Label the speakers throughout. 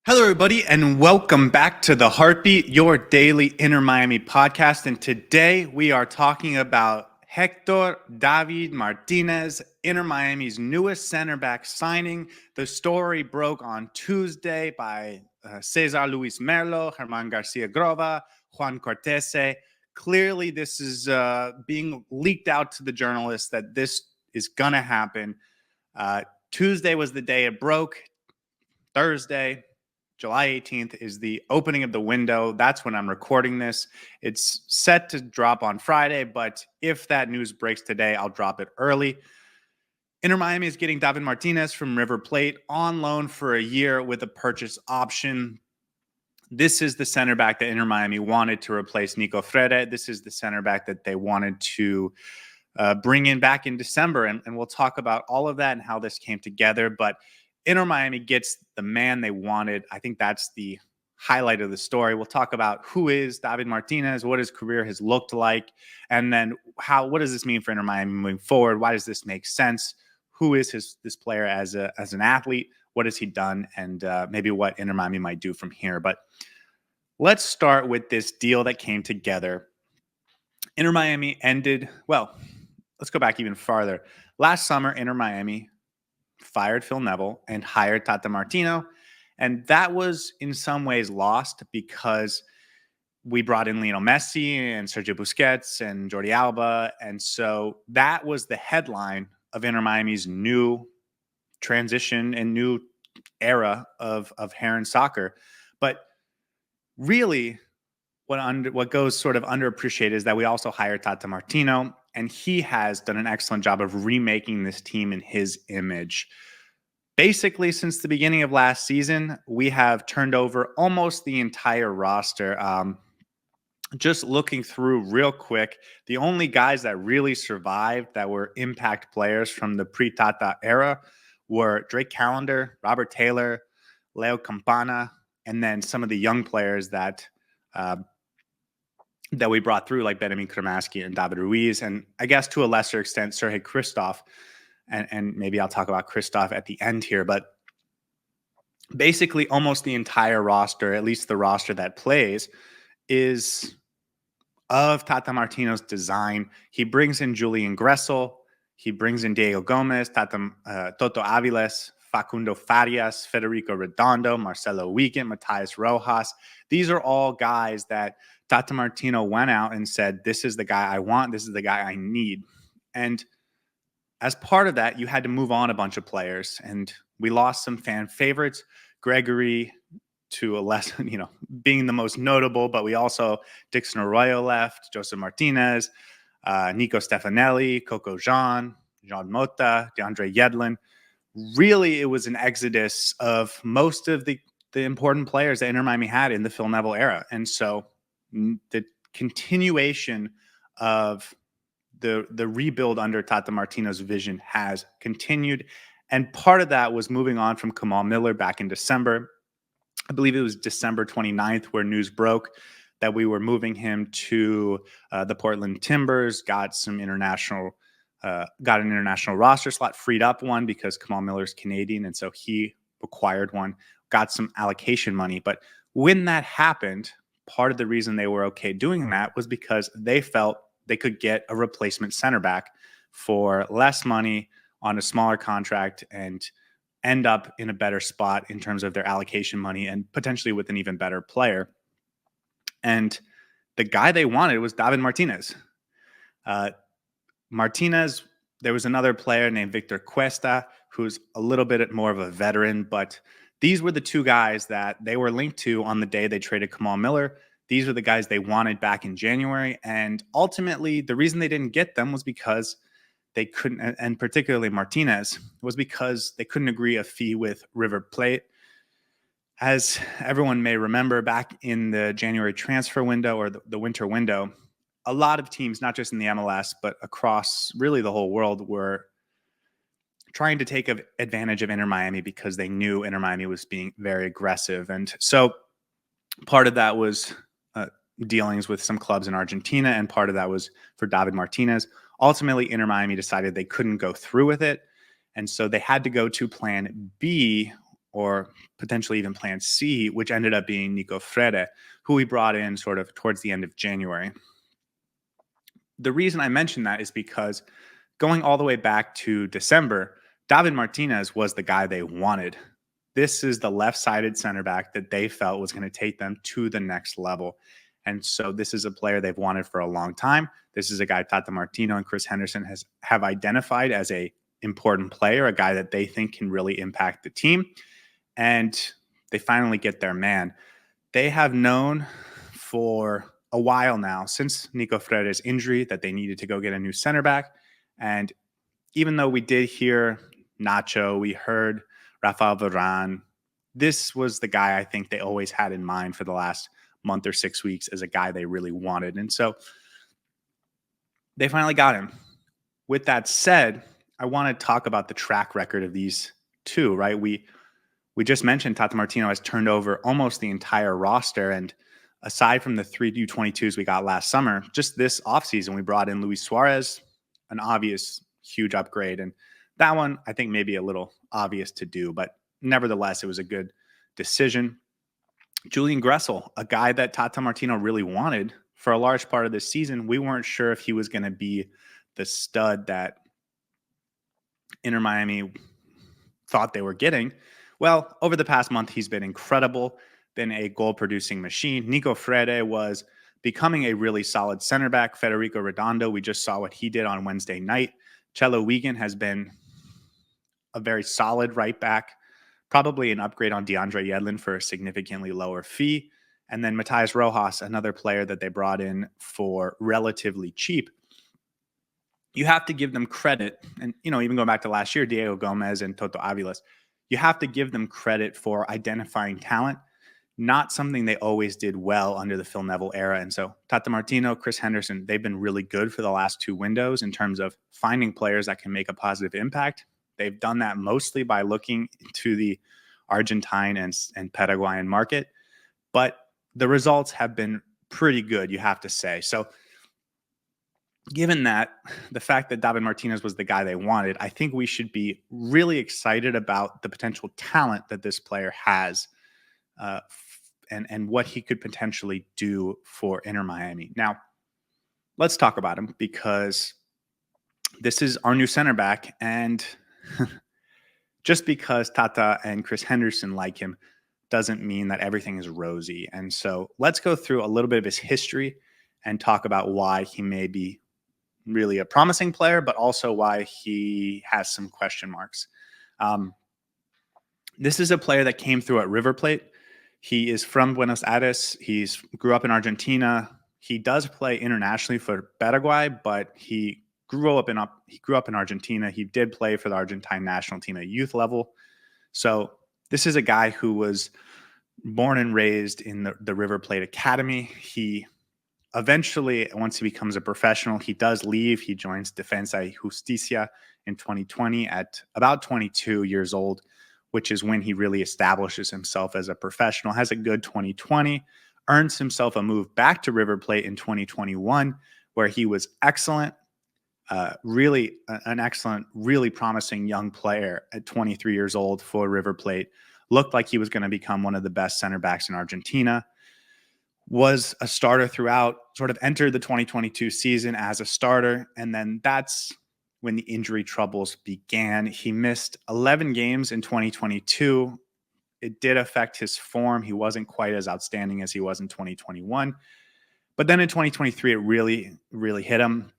Speaker 1: Hello, everybody, and welcome back to The Heartbeat, your daily Inter Miami podcast. And today we are talking about Hector David Martínez, Inter Miami's newest center back signing. The story broke on Tuesday by Cesar Luis Merlo, Germán Garcia Grova, Juan Cortese. Clearly, this is being leaked out to the journalists that this is going to happen. Tuesday was the day it broke. Thursday, July 18th is the opening of the window. That's when I'm recording this. It's set to drop on Friday, but if that news breaks today, I'll drop it early. Inter Miami is getting David Martínez from River Plate on loan for a year with a purchase option. This is the center back that Inter Miami wanted to replace Nicolás Freire. This is the center back that they wanted to bring in back in December. And we'll talk about all of that and how this came together. But Inter Miami gets the man they wanted. I think that's the highlight of the story. We'll talk about who is David Martínez, what his career has looked like, and then what does this mean for Inter Miami moving forward? Why does this make sense? Who is this player as an athlete? What has he done? And maybe what Inter Miami might do from here. But let's start with this deal that came together. Inter Miami let's go back even farther. Last summer, Inter Miami fired Phil Neville and hired Tata Martino. And that was in some ways lost because we brought in Lionel Messi and Sergio Busquets and Jordi Alba. And so that was the headline of Inter Miami's new transition and new era of Heron soccer. But really, what goes sort of underappreciated is that we also hired Tata Martino, and he has done an excellent job of remaking this team in his image. Basically, since the beginning of last season, we have turned over almost the entire roster. Just looking through real quick, the only guys that really survived that were impact players from the pre-Tata era were Drake Callender, Robert Taylor, Leo Campana, and then some of the young players that we brought through, like Benjamin Kramaski and David Ruiz, and I guess to a lesser extent, Sergei Christoph. And maybe I'll talk about Christoph at the end here. But basically, almost the entire roster, at least the roster that plays, is of Tata Martino's design. He brings in Julian Gressel. He brings in Diego Gomez, Toto Aviles, Facundo Farias, Federico Redondo, Marcelo Weekend, Matias Rojas. These are all guys that Tata Martino went out and said, this is the guy I want. This is the guy I need. And as part of that, you had to move on a bunch of players. And we lost some fan favorites. Gregory, to a less, being the most notable, but we also, Dixon Arroyo left, Joseph Martinez, Nico Stefanelli, Coco Jean Mota, DeAndre Yedlin. Really, it was an exodus of most of the important players that Inter Miami had in the Phil Neville era. And so the continuation of the rebuild under Tata Martino's vision has continued. And part of that was moving on from Kamal Miller back in December. I believe it was December 29th where news broke that we were moving him to the Portland Timbers, got an international roster slot, freed up one because Kamal Miller's Canadian, and so he acquired one, got some allocation money. But when that happened, part of the reason they were okay doing that was because they felt they could get a replacement center back for less money on a smaller contract and end up in a better spot in terms of their allocation money and potentially with an even better player. And the guy they wanted was David Martínez. Martínez, there was another player named Victor Cuesta, who's a little bit more of a veteran, but these were the two guys that they were linked to on the day they traded Kamal Miller. These were the guys they wanted back in January. And ultimately, the reason they didn't get them was because they couldn't, and particularly Martínez, was because they couldn't agree a fee with River Plate. As everyone may remember, back in the January transfer window or the winter window, a lot of teams, not just in the MLS, but across really the whole world, were trying to take advantage of Inter Miami because they knew Inter Miami was being very aggressive. And so part of that was dealings with some clubs in Argentina, and part of that was for David Martínez. Ultimately, Inter Miami decided they couldn't go through with it, and so they had to go to plan B, or potentially even plan C, which ended up being Nico Freire, who we brought in sort of towards the end of January. The reason I mention that is because going all the way back to December, David Martínez was the guy they wanted. This is the left-sided center back that they felt was going to take them to the next level. And so this is a player they've wanted for a long time. This is a guy Tata Martino and Chris Henderson have identified as a important player, a guy that they think can really impact the team. And they finally get their man. They have known for a while now, since Nico Freire's injury, that they needed to go get a new center back. And even though we did hear Nacho, we heard Rafael Varane, this was the guy I think they always had in mind for the last month or 6 weeks as a guy they really wanted. And so they finally got him. With that said, I want to talk about the track record of these two, right? We just mentioned Tata Martino has turned over almost the entire roster. And aside from the 3 U22s we got last summer, just this offseason, we brought in Luis Suarez, an obvious huge upgrade. And that one, I think, maybe a little obvious to do, but nevertheless, it was a good decision. Julian Gressel, a guy that Tata Martino really wanted for a large part of this season. We weren't sure if he was going to be the stud that Inter Miami thought they were getting. Well, over the past month, he's been incredible, been a goal-producing machine. Nico Freire was becoming a really solid center back. Federico Redondo, we just saw what he did on Wednesday night. Chelo Wigan has been a very solid right back, probably an upgrade on DeAndre Yedlin for a significantly lower fee. And then Matías Rojas, another player that they brought in for relatively cheap. You have to give them credit. And, even going back to last year, Diego Gomez and Toto Aviles, you have to give them credit for identifying talent, not something they always did well under the Phil Neville era. And so Tata Martino, Chris Henderson, they've been really good for the last 2 windows in terms of finding players that can make a positive impact. They've done that mostly by looking to the Argentine and Paraguayan market, but the results have been pretty good, you have to say. So given that, the fact that David Martínez was the guy they wanted, I think we should be really excited about the potential talent that this player has and what he could potentially do for Inter Miami. Now, let's talk about him because this is our new center back, and just because Tata and Chris Henderson like him doesn't mean that everything is rosy. And so let's go through a little bit of his history and talk about why he may be really a promising player, but also why he has some question marks. This is a player that came through at River Plate. He is from Buenos Aires. He's grew up in Argentina. He does play internationally for Paraguay, but he grew up in Argentina. He did play for the Argentine national team at youth level. So this is a guy who was born and raised in the River Plate Academy. He eventually, once he becomes a professional, he does leave. He joins Defensa y Justicia in 2020 at about 22 years old, which is when he really establishes himself as a professional, has a good 2020, earns himself a move back to River Plate in 2021, where he was excellent, really an excellent, really promising young player at 23 years old for River Plate. Looked like he was going to become one of the best center backs in Argentina. Was a starter throughout, sort of entered the 2022 season as a starter, and then that's when the injury troubles began. He missed 11 games in 2022. It did affect his form. He wasn't quite as outstanding as he was in 2021. But then in 2023, it really, really hit him.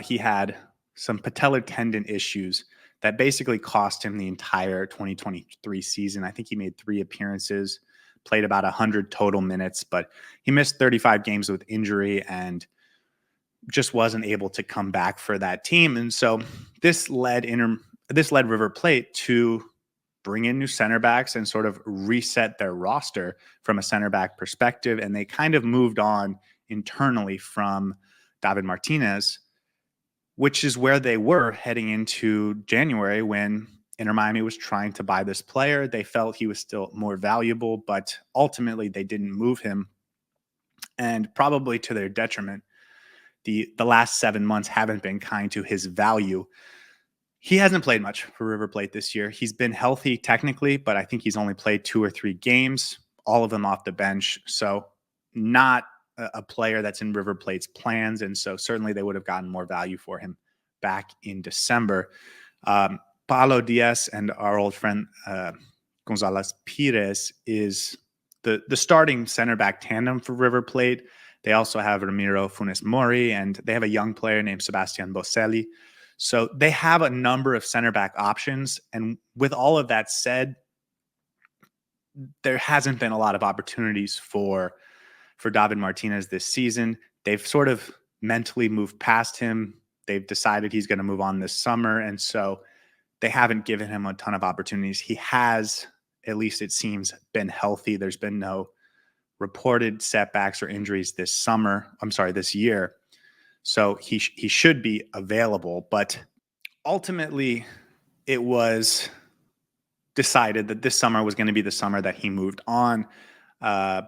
Speaker 1: He had some patellar tendon issues that basically cost him the entire 2023 season. I think he made 3 appearances, played about 100 total minutes, but he missed 35 games with injury and just wasn't able to come back for that team. And so this led River Plate to bring in new center backs and sort of reset their roster from a center back perspective. And they kind of moved on internally from David Martínez, which is where they were heading into January when Inter Miami was trying to buy this player. They felt he was still more valuable, but ultimately they didn't move him. And probably to their detriment, the last 7 months haven't been kind to his value. He hasn't played much for River Plate this year. He's been healthy technically, but I think he's only played 2 or 3 games, all of them off the bench. So not a player that's in River Plate's plans. And so certainly they would have gotten more value for him back in December. Paulo Diaz and our old friend Gonzalez Pires is the starting center back tandem for River Plate. They also have Ramiro Funes Mori, and they have a young player named Sebastian Boselli. So they have a number of center back options. And with all of that said, there hasn't been a lot of opportunities for David Martínez this season. They've sort of mentally moved past him. They've decided he's going to move on this summer. And so they haven't given him a ton of opportunities. He has, at least it seems, been healthy. There's been no reported setbacks or injuries this year. So he should be available. But ultimately, it was decided that this summer was going to be the summer that he moved on.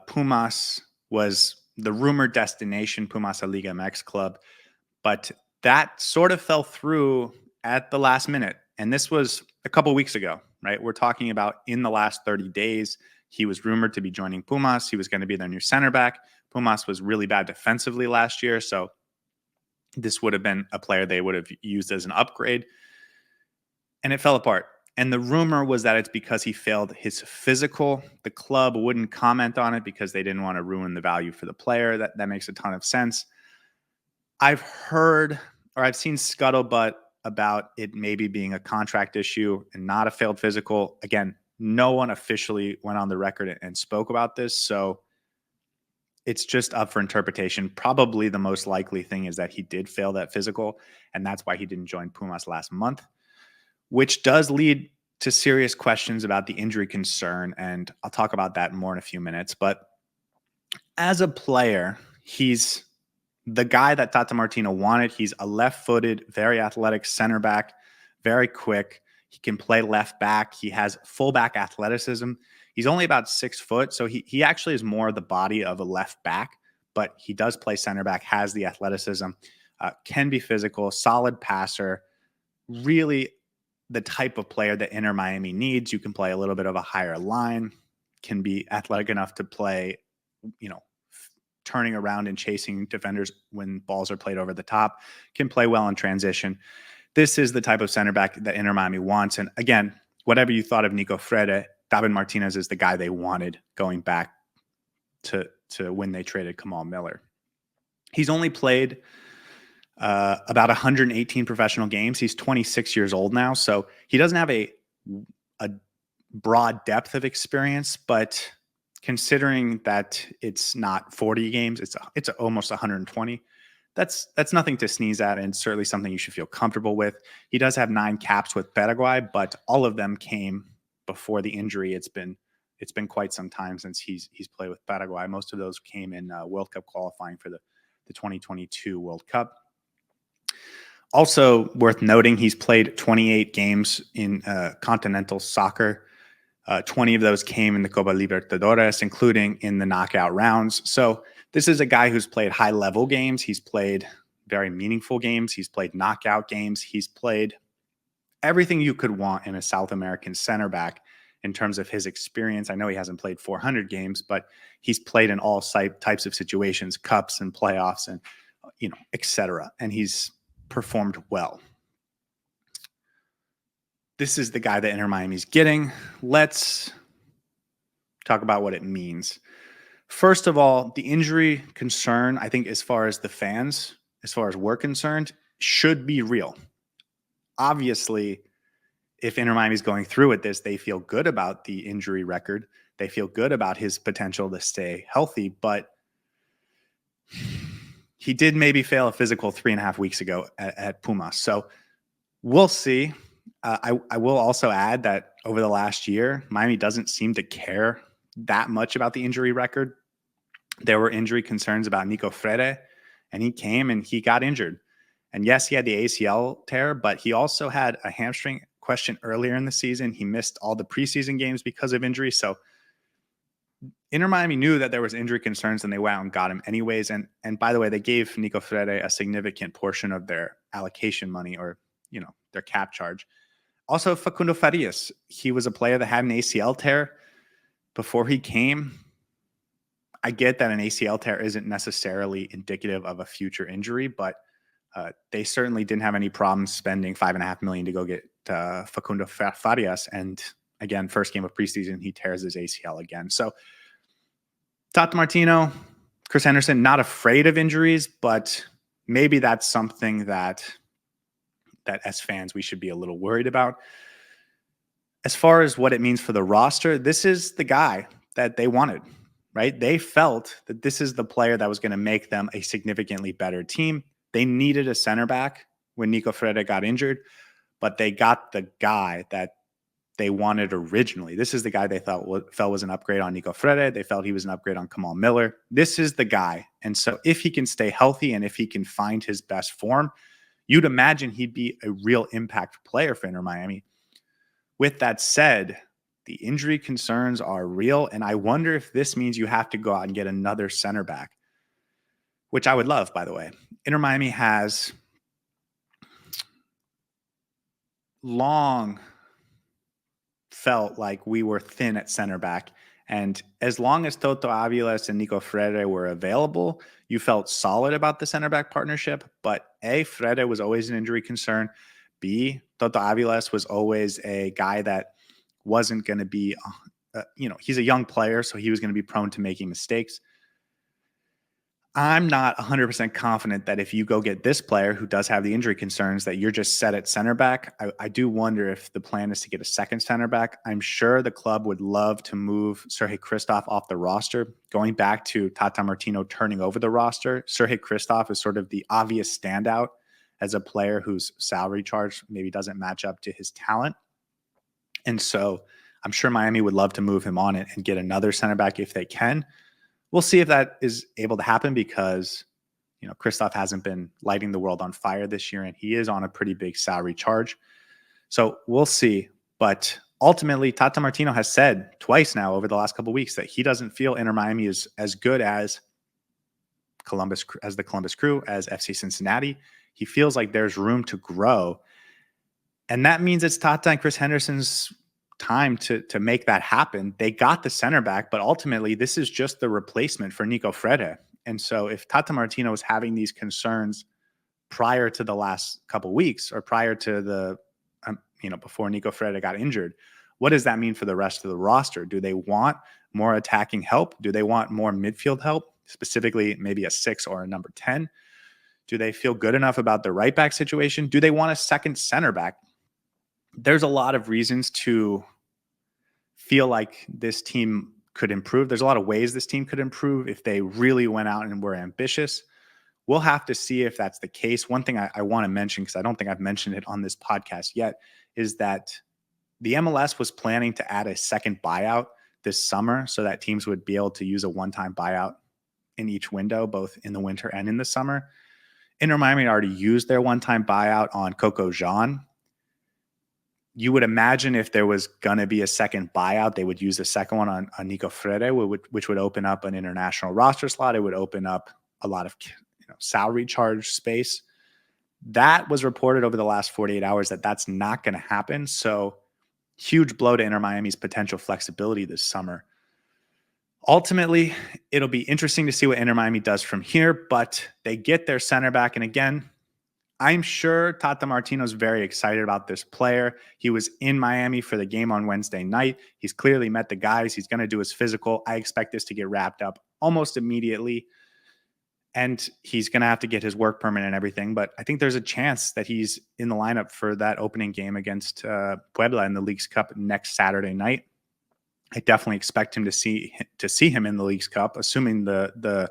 Speaker 1: Pumas was the rumored destination, Pumas, a Liga MX club. But that sort of fell through at the last minute. And this was a couple weeks ago, right? We're talking about in the last 30 days. He was rumored to be joining Pumas. He was going to be their new center back. Pumas was really bad defensively last year. So this would have been a player they would have used as an upgrade. And it fell apart. And the rumor was that it's because he failed his physical. The club wouldn't comment on it because they didn't want to ruin the value for the player. That makes a ton of sense. I've heard, or I've seen scuttlebutt about it maybe being a contract issue and not a failed physical. Again, no one officially went on the record and spoke about this. So it's just up for interpretation. Probably the most likely thing is that he did fail that physical, and that's why he didn't join Pumas last month, which does lead to serious questions about the injury concern. And I'll talk about that more in a few minutes. But as a player, he's the guy that Tata Martino wanted. He's a left-footed, very athletic center back, very quick. He can play left back. He has fullback athleticism. He's only about 6 foot, so he actually is more the body of a left back, but he does play center back, has the athleticism, can be physical, solid passer, really the type of player that Inter Miami needs. You can play a little bit of a higher line, can be athletic enough to play, turning around and chasing defenders when balls are played over the top, can play well in transition. This is the type of center back that Inter Miami wants. And again, whatever you thought of Nico Freire, David Martínez is the guy they wanted going back to when they traded Kamal Miller. He's only played about 118 professional games. He's 26 years old now, so he doesn't have a broad depth of experience, but considering that it's not 40 games, it's almost 120. That's nothing to sneeze at, and certainly something you should feel comfortable with. He does have 9 caps with Paraguay, but all of them came before the injury. It's been quite some time since he's played with Paraguay. Most of those came in World Cup qualifying for the 2022 World Cup. Also worth noting, he's played 28 games in continental soccer. 20 of those came in the Copa Libertadores, including in the knockout rounds. So this is a guy who's played high-level games. He's played very meaningful games. He's played knockout games. He's played everything you could want in a South American center back in terms of his experience. I know he hasn't played 400 games, but he's played in all types of situations, cups and playoffs and, et cetera. And he's performed well. This is the guy that Inter Miami's getting. Let's talk about what it means. First of all, the injury concern, I think, as far as the fans, as far as we're concerned, should be real. Obviously, if Inter Miami's going through with this, they feel good about the injury record. They feel good about his potential to stay healthy, but he did maybe fail a physical 3.5 weeks ago at Pumas. So we'll see. I will also add that over the last year, Miami doesn't seem to care that much about the injury record. There were injury concerns about Nico Freire, and he came and he got injured. And yes, he had the ACL tear, but he also had a hamstring question earlier in the season. He missed all the preseason games because of injury. So Inter Miami knew that there was injury concerns, and they went out and got him anyways. And by the way, they gave Nico Freire a significant portion of their allocation money, or their cap charge. Also, Facundo Farias, he was a player that had an ACL tear before he came. I get that an ACL tear isn't necessarily indicative of a future injury, but they certainly didn't have any problems spending $5.5 million to go get Facundo Farias. And again, first game of preseason, he tears his ACL again. So Tata Martino, Chris Henderson, not afraid of injuries, but maybe that's something that as fans we should be a little worried about. As far as what it means for the roster, this is the guy that they wanted, right? They felt that this is the player that was going to make them a significantly better team. They needed a center back when Nico Freire got injured, but they got the guy that they wanted originally. This is the guy they felt was an upgrade on Nico Freire. They felt he was an upgrade on Kamal Miller. This is the guy. And so if he can stay healthy and if he can find his best form, you'd imagine he'd be a real impact player for Inter Miami. With that said, the injury concerns are real, and I wonder if this means you have to go out and get another center back, which I would love, by the way. Inter Miami has long felt like we were thin at center back, and as long as Toto Aviles and Nico Freire were available, you felt solid about the center back partnership. But A, Freire was always an injury concern. B, Toto Aviles was always a guy that wasn't going to be, he's a young player, so he was going to be prone to making mistakes. I'm not 100% confident that if you go get this player who does have the injury concerns, that you're just set at center back. I do wonder if the plan is to get a second center back. I'm sure the club would love to move Sergei Kristoff off the roster. Going back to Tata Martino turning over the roster, Sergei Kristoff is sort of the obvious standout as a player whose salary charge maybe doesn't match up to his talent. And so I'm sure Miami would love to move him on and get another center back if they can. We'll see if that is able to happen because, Kristoff hasn't been lighting the world on fire this year, and he is on a pretty big salary charge. So we'll see. But ultimately, Tata Martino has said twice now over the last couple of weeks that he doesn't feel Inter Miami is as good as the Columbus Crew, as FC Cincinnati. He feels like there's room to grow. And that means it's Tata and Chris Henderson's time to make that happen. They got the center back, but ultimately this is just the replacement for Nico Freire. And so if Tata Martino was having these concerns prior to the last couple of weeks or prior to the, before Nico Freire got injured, what does that mean for the rest of the roster? Do they want more attacking help? Do they want more midfield help, specifically maybe a 6 or a number 10? Do they feel good enough about the right back situation? Do they want a second center back? There's a lot of reasons to feel like this team could improve. There's a lot of ways this team could improve if they really went out and were ambitious. We'll have to see if that's the case. One thing I want to mention, because I don't think I've mentioned it on this podcast yet, is that the MLS was planning to add a second buyout this summer so that teams would be able to use a one-time buyout in each window, both in the winter and in the summer. Inter Miami already used their one-time buyout on Coco Jean. You would imagine if there was going to be a second buyout, they would use the second one on Nico Freire, which would open up an international roster slot. It would open up a lot of salary charge space. That was reported over the last 48 hours that that's not going to happen. So huge blow to Inter Miami's potential flexibility this summer. Ultimately, it'll be interesting to see what Inter Miami does from here, but they get their center back. And again, I'm sure Tata Martino is very excited about this player. He was in Miami for the game on Wednesday night. He's clearly met the guys. He's going to do his physical. I expect this to get wrapped up almost immediately. And he's going to have to get his work permit and everything. But I think there's a chance that he's in the lineup for that opening game against Puebla in the Leagues Cup next Saturday night. I definitely expect him to see him in the Leagues Cup, assuming the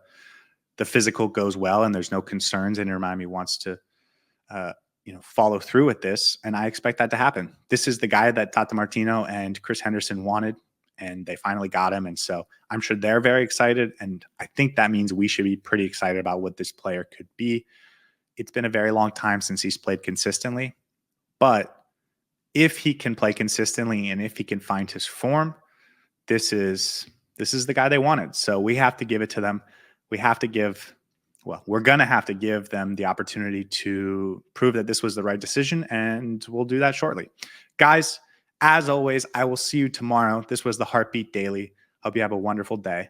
Speaker 1: physical goes well and there's no concerns. And Inter Miami wants to follow through with this. And I expect that to happen. This is the guy that Tata Martino and Chris Henderson wanted, and they finally got him. And so I'm sure they're very excited. And I think that means we should be pretty excited about what this player could be. It's been a very long time since he's played consistently, but if he can play consistently and if he can find his form, this is the guy they wanted. So we have to give it to them. We have to give well, we're going to have to give them the opportunity to prove that this was the right decision, and we'll do that shortly. Guys, as always, I will see you tomorrow. This was the Heartbeat Daily. Hope you have a wonderful day.